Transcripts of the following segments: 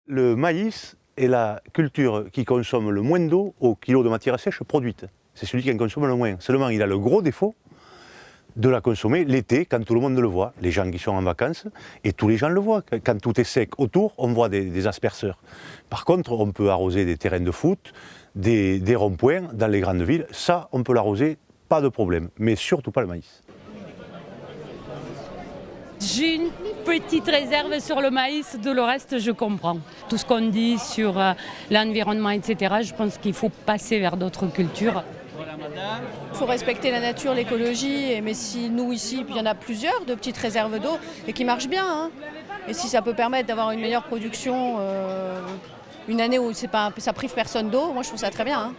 Le maïs est la culture qui consomme le moins d'eau au kilo de matière sèche produite. C'est celui qui en consomme le moins. Seulement, il a le gros défaut de la consommer l'été quand tout le monde le voit. Les gens qui sont en vacances, et tous les gens le voient. Quand tout est sec autour, on voit des asperceurs. Par contre, on peut arroser des terrains de foot, des ronds-points dans les grandes villes. Ça, on peut l'arroser, pas de problème. Mais surtout pas le maïs. J'ai une petite réserve sur le maïs, de le reste je comprends. Tout ce qu'on dit sur l'environnement, etc., je pense qu'il faut passer vers d'autres cultures. Il faut respecter la nature, l'écologie, mais si nous ici, puis il y en a plusieurs de petites réserves d'eau et qui marchent bien, hein. Et si ça peut permettre d'avoir une meilleure production, une année où ça prive personne d'eau, moi je trouve ça très bien, hein.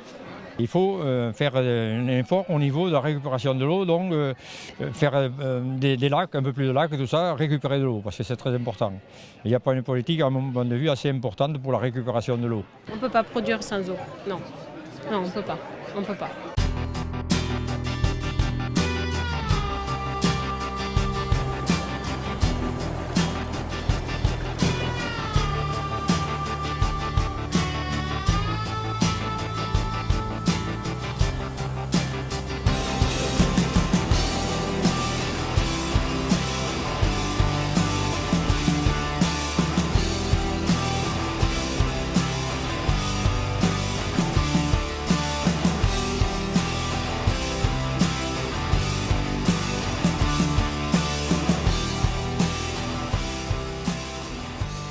Il faut faire un effort au niveau de la récupération de l'eau, donc faire des lacs, un peu plus de lacs, tout ça, récupérer de l'eau, parce que c'est très important. Il n'y a pas une politique, à mon point de vue, assez importante pour la récupération de l'eau. On ne peut pas produire sans eau, non. Non, on ne peut pas. On peut pas.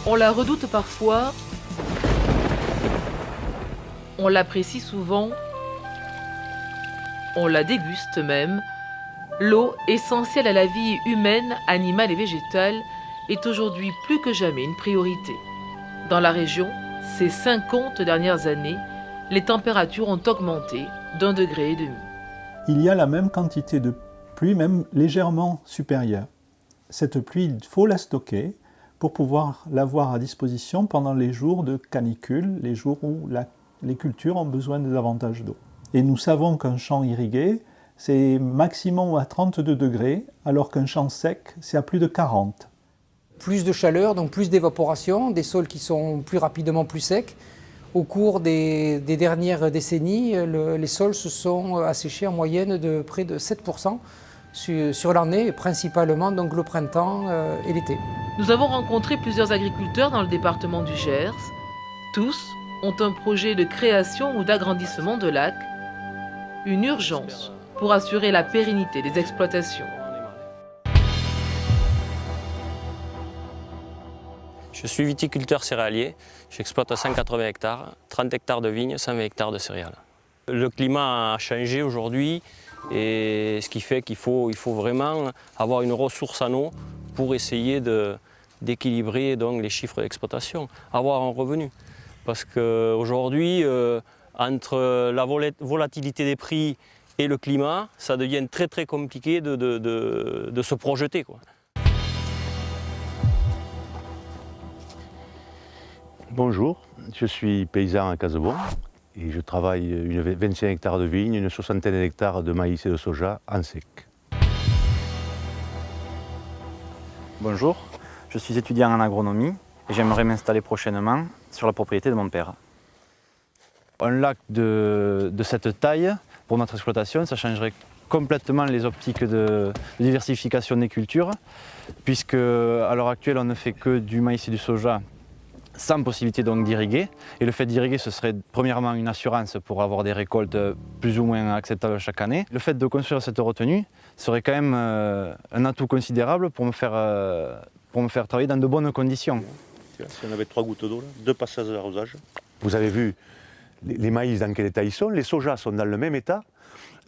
On la redoute parfois, on l'apprécie souvent, on la déguste même. L'eau, essentielle à la vie humaine, animale et végétale, est aujourd'hui plus que jamais une priorité. Dans la région, ces 50 dernières années, les températures ont augmenté d'1,5 degré. Il y a la même quantité de pluie, même légèrement supérieure. Cette pluie, il faut la stocker pour pouvoir l'avoir à disposition pendant les jours de canicule, les jours où les cultures ont besoin de davantage d'eau. Et nous savons qu'un champ irrigué, c'est maximum à 32 degrés, alors qu'un champ sec, c'est à plus de 40. Plus de chaleur, donc plus d'évaporation, des sols qui sont plus rapidement plus secs. Au cours des dernières décennies, les sols se sont asséchés en moyenne de près de 7%. Sur l'année, principalement donc le printemps et l'été. Nous avons rencontré plusieurs agriculteurs dans le département du Gers. Tous ont un projet de création ou d'agrandissement de lacs, une urgence pour assurer la pérennité des exploitations. Je suis viticulteur céréalier, j'exploite 180 hectares, 30 hectares de vignes, 120 hectares de céréales. Le climat a changé aujourd'hui. Et ce qui fait qu'il faut vraiment avoir une ressource en eau pour essayer d'équilibrer donc les chiffres d'exploitation, avoir un revenu. Parce qu'aujourd'hui, entre la volatilité des prix et le climat, ça devient très très compliqué de se projeter, quoi. Bonjour, je suis paysan à Casebon. Et je travaille 25 hectares de vignes, une soixantaine d'hectares de maïs et de soja en sec. Bonjour, je suis étudiant en agronomie et j'aimerais m'installer prochainement sur la propriété de mon père. Un lac de cette taille, pour notre exploitation, ça changerait complètement les optiques de diversification des cultures, puisque à l'heure actuelle on ne fait que du maïs et du soja, sans possibilité donc d'irriguer. Et le fait d'irriguer, ce serait premièrement une assurance pour avoir des récoltes plus ou moins acceptables chaque année. Le fait de construire cette retenue serait quand même un atout considérable pour me faire travailler dans de bonnes conditions. Si on avait 3 gouttes d'eau, 2 passages d'arrosage. Vous avez vu les maïs dans quel état ils sont, les sojas sont dans le même état.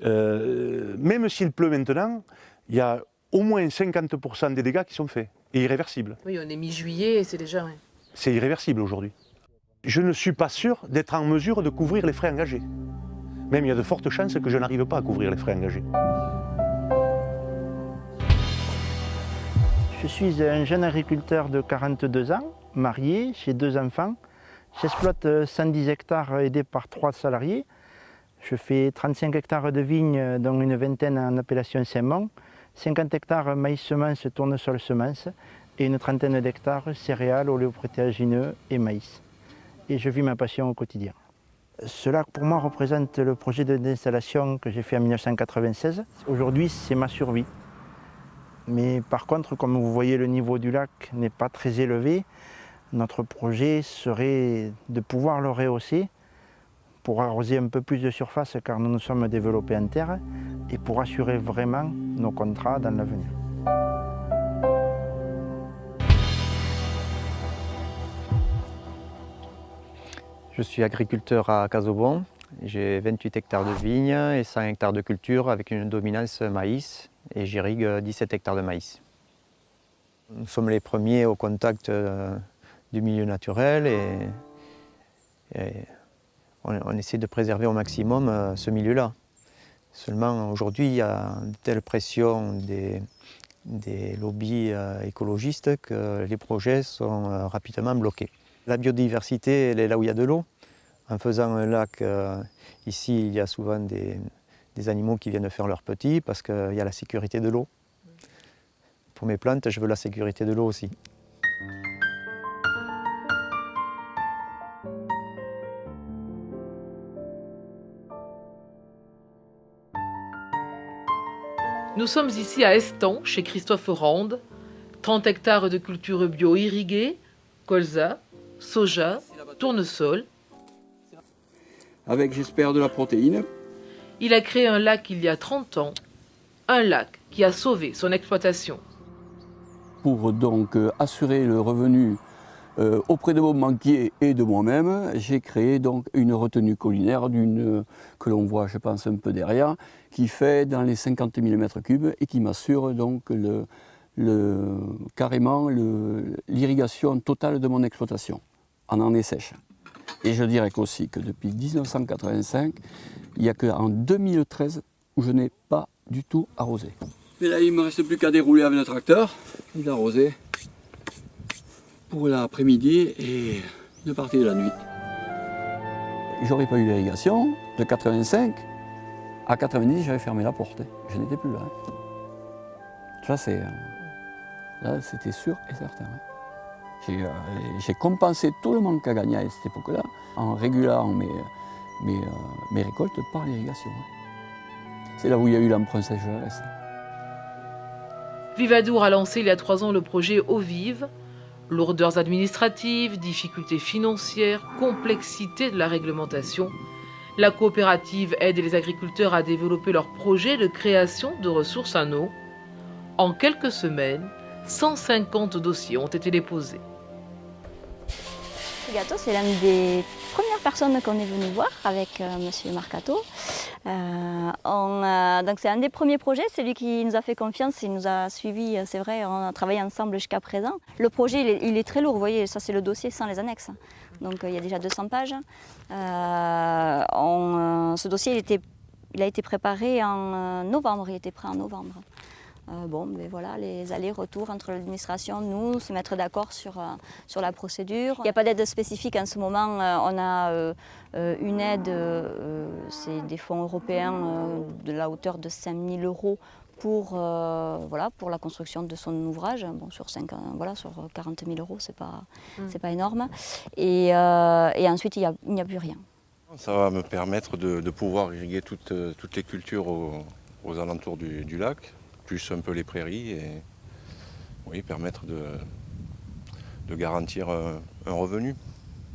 Même s'il pleut maintenant, il y a au moins 50% des dégâts qui sont faits, et irréversibles. Oui, on est mi-juillet et c'est déjà... Ouais. C'est irréversible aujourd'hui. Je ne suis pas sûr d'être en mesure de couvrir les frais engagés. Même il y a de fortes chances que je n'arrive pas à couvrir les frais engagés. Je suis un jeune agriculteur de 42 ans, marié, j'ai 2 enfants. J'exploite 110 hectares aidé par 3 salariés. Je fais 35 hectares de vignes, dont une vingtaine en appellation Saint-Mont, 50 hectares maïs semences, tournesol semences, et une trentaine d'hectares céréales, oléoprétéagineux et maïs. Et je vis ma passion au quotidien. Ce lac, pour moi, représente le projet d'installation que j'ai fait en 1996. Aujourd'hui, c'est ma survie. Mais par contre, comme vous voyez, le niveau du lac n'est pas très élevé. Notre projet serait de pouvoir le rehausser pour arroser un peu plus de surface, car nous nous sommes développés en terre, et pour assurer vraiment nos contrats dans l'avenir. Je suis agriculteur à Casaubon. J'ai 28 hectares de vignes et 100 hectares de culture avec une dominance maïs et j'irrigue 17 hectares de maïs. Nous sommes les premiers au contact du milieu naturel et on essaie de préserver au maximum ce milieu-là. Seulement aujourd'hui, il y a de telles pressions des lobbies écologistes que les projets sont rapidement bloqués. La biodiversité, elle est là où il y a de l'eau. En faisant un lac, ici, il y a souvent des animaux qui viennent faire leurs petits parce qu'il y a la sécurité de l'eau. Pour mes plantes, je veux la sécurité de l'eau aussi. Nous sommes ici à Estan, chez Christophe Rande. 30 hectares de cultures bio irriguées, colza, soja, tournesol. Avec, j'espère, de la protéine. Il a créé un lac il y a 30 ans, un lac qui a sauvé son exploitation. Pour donc assurer le revenu auprès de mon banquier et de moi-même, j'ai créé donc une retenue collinaire que l'on voit, je pense, un peu derrière, qui fait dans les 50 000 m3 et qui m'assure donc carrément l'irrigation totale de mon exploitation en année sèche. Et je dirais aussi que depuis 1985, il n'y a qu'en 2013 où je n'ai pas du tout arrosé. Et là, il ne me reste plus qu'à dérouler avec le tracteur, et d'arroser pour l'après-midi et de partir de la nuit. J'aurais pas eu l'irrigation, de 85 à 90, j'avais fermé la porte. Je n'étais plus là. Ça, là, c'était sûr et certain. J'ai compensé tout le manque à gagner à cette époque-là en régulant mes récoltes par l'irrigation. C'est là où il y a eu l'emprunt sécheresse. Vivadour a lancé il y a 3 ans le projet Eau Vive. Lourdeurs administratives, difficultés financières, complexité de la réglementation. La coopérative aide les agriculteurs à développer leurs projets de création de ressources en eau. En quelques semaines, 150 dossiers ont été déposés. Gato, c'est l'une des premières personnes qu'on est venu voir avec M. Marcato. Donc c'est un des premiers projets, c'est lui qui nous a fait confiance, il nous a suivis, c'est vrai, on a travaillé ensemble jusqu'à présent. Le projet, il est très lourd, vous voyez, ça c'est le dossier sans les annexes. Donc il y a déjà 200 pages. Ce dossier, il a été préparé en novembre, il était prêt en novembre. Ben voilà, les allers-retours entre l'administration, nous, se mettre d'accord sur la procédure. Il n'y a pas d'aide spécifique en ce moment. On a une aide, c'est des fonds européens de la hauteur de 5 000 € pour la construction de son ouvrage. Bon, sur 40 000 €, c'est pas énorme. Et ensuite, il n'y a plus rien. Ça va me permettre de pouvoir irriguer toutes les cultures aux alentours du lac, plus un peu les prairies, et oui, permettre de garantir un revenu.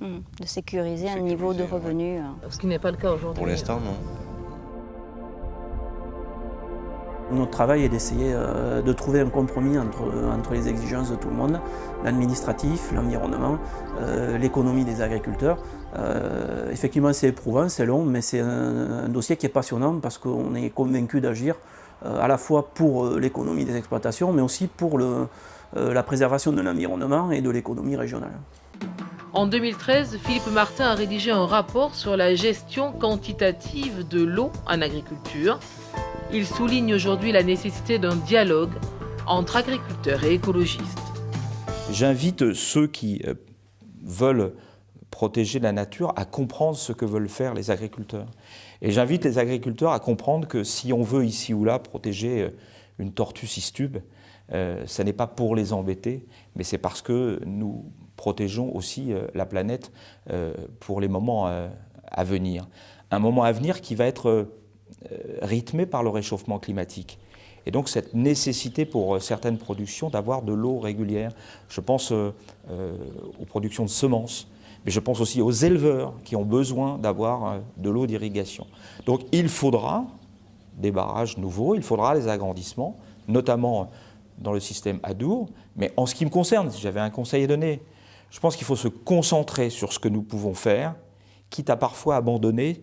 De sécuriser un niveau de revenu. Ce qui n'est pas le cas aujourd'hui. Pour l'instant, non. Notre travail est d'essayer de trouver un compromis entre les exigences de tout le monde, l'administratif, l'environnement, l'économie des agriculteurs. Effectivement, c'est éprouvant, c'est long, mais c'est un dossier qui est passionnant parce qu'on est convaincu d'agir à la fois pour l'économie des exploitations, mais aussi pour la préservation de l'environnement et de l'économie régionale. En 2013, Philippe Martin a rédigé un rapport sur la gestion quantitative de l'eau en agriculture. Il souligne aujourd'hui la nécessité d'un dialogue entre agriculteurs et écologistes. J'invite ceux qui veulent protéger la nature à comprendre ce que veulent faire les agriculteurs. Et j'invite les agriculteurs à comprendre que si on veut ici ou là protéger une tortue cistube, ça n'est pas pour les embêter, mais c'est parce que nous protégeons aussi la planète pour les moments à venir. Un moment à venir qui va être rythmé par le réchauffement climatique. Et donc cette nécessité pour certaines productions d'avoir de l'eau régulière. Je pense aux productions de semences, mais je pense aussi aux éleveurs qui ont besoin d'avoir de l'eau d'irrigation. Donc il faudra des barrages nouveaux, il faudra des agrandissements, notamment dans le système Adour. Mais en ce qui me concerne, si j'avais un conseil à donner, je pense qu'il faut se concentrer sur ce que nous pouvons faire, quitte à parfois abandonner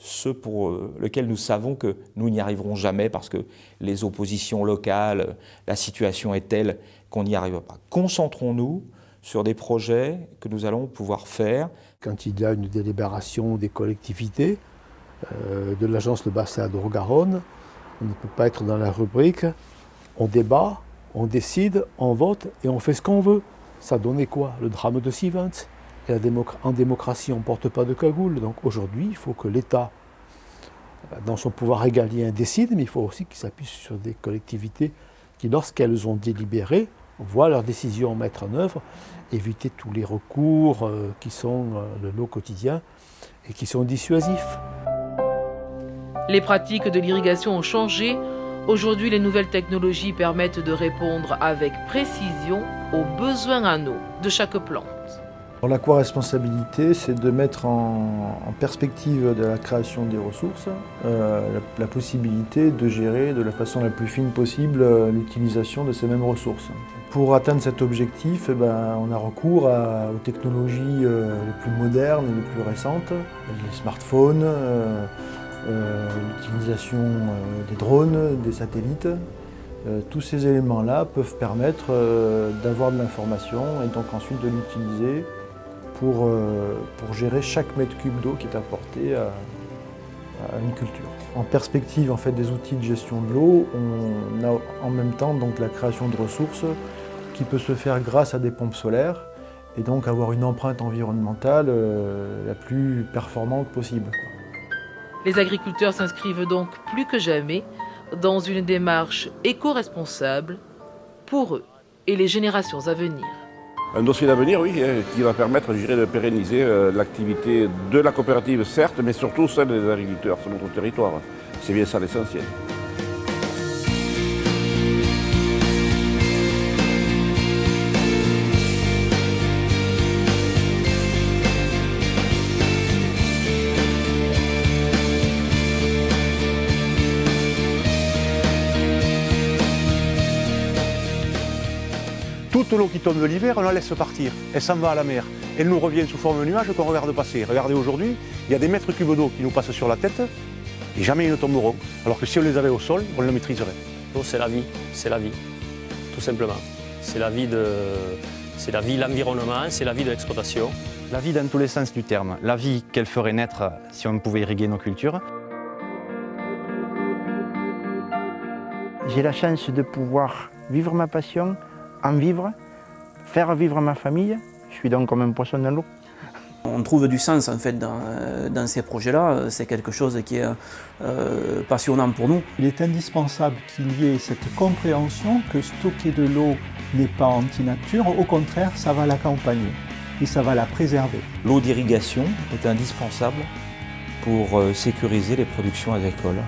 ceux pour lesquels nous savons que nous n'y arriverons jamais parce que les oppositions locales, la situation est telle qu'on n'y arrivera pas. Concentrons-nous sur des projets que nous allons pouvoir faire. Quand il y a une délibération des collectivités, de l'agence de bassin Adour-Garonne, on ne peut pas être dans la rubrique on débat, on décide, on vote et on fait ce qu'on veut. Ça donnait quoi? Le drame de Sivens. Et en démocratie, on ne porte pas de cagoule. Donc aujourd'hui, il faut que l'État, dans son pouvoir régalien, décide, mais il faut aussi qu'il s'appuie sur des collectivités qui, lorsqu'elles ont délibéré, voient leurs décisions mettre en œuvre, éviter tous les recours qui sont le lot quotidien et qui sont dissuasifs. Les pratiques de l'irrigation ont changé. Aujourd'hui, les nouvelles technologies permettent de répondre avec précision aux besoins en eau de chaque plante. L'aquaresponsabilité, c'est de mettre en perspective de la création des ressources la possibilité de gérer de la façon la plus fine possible l'utilisation de ces mêmes ressources. Pour atteindre cet objectif, on a recours aux technologies les plus modernes et les plus récentes, les smartphones, l'utilisation des drones, des satellites. Tous ces éléments-là peuvent permettre d'avoir de l'information et donc ensuite de l'utiliser pour gérer chaque mètre cube d'eau qui est apporté à une culture. En perspective en fait, des outils de gestion de l'eau, on a en même temps donc, la création de ressources qui peut se faire grâce à des pompes solaires et donc avoir une empreinte environnementale la plus performante possible. Les agriculteurs s'inscrivent donc plus que jamais dans une démarche éco-responsable pour eux et les générations à venir. Un dossier d'avenir, oui, qui va permettre, je dirais, de pérenniser l'activité de la coopérative, certes, mais surtout celle des agriculteurs sur notre territoire. C'est bien ça l'essentiel. Toute l'eau qui tombe de l'hiver, on la laisse partir. Elle s'en va à la mer. Elle nous revient sous forme de nuages qu'on regarde passer. Regardez aujourd'hui, il y a des mètres cubes d'eau qui nous passent sur la tête et jamais ils ne tomberont. Alors que si on les avait au sol, on le maîtriserait. L'eau, c'est la vie, tout simplement. C'est la vie, l'environnement, c'est la vie de l'exploitation. La vie dans tous les sens du terme. La vie qu'elle ferait naître si on pouvait irriguer nos cultures. J'ai la chance de pouvoir vivre ma passion, en vivre, faire vivre ma famille. Je suis donc comme un poisson dans l'eau. On trouve du sens en fait dans ces projets-là. C'est quelque chose qui est passionnant pour nous. Il est indispensable qu'il y ait cette compréhension que stocker de l'eau n'est pas anti-nature. Au contraire, ça va l'accompagner et ça va la préserver. L'eau d'irrigation est indispensable pour sécuriser les productions agricoles.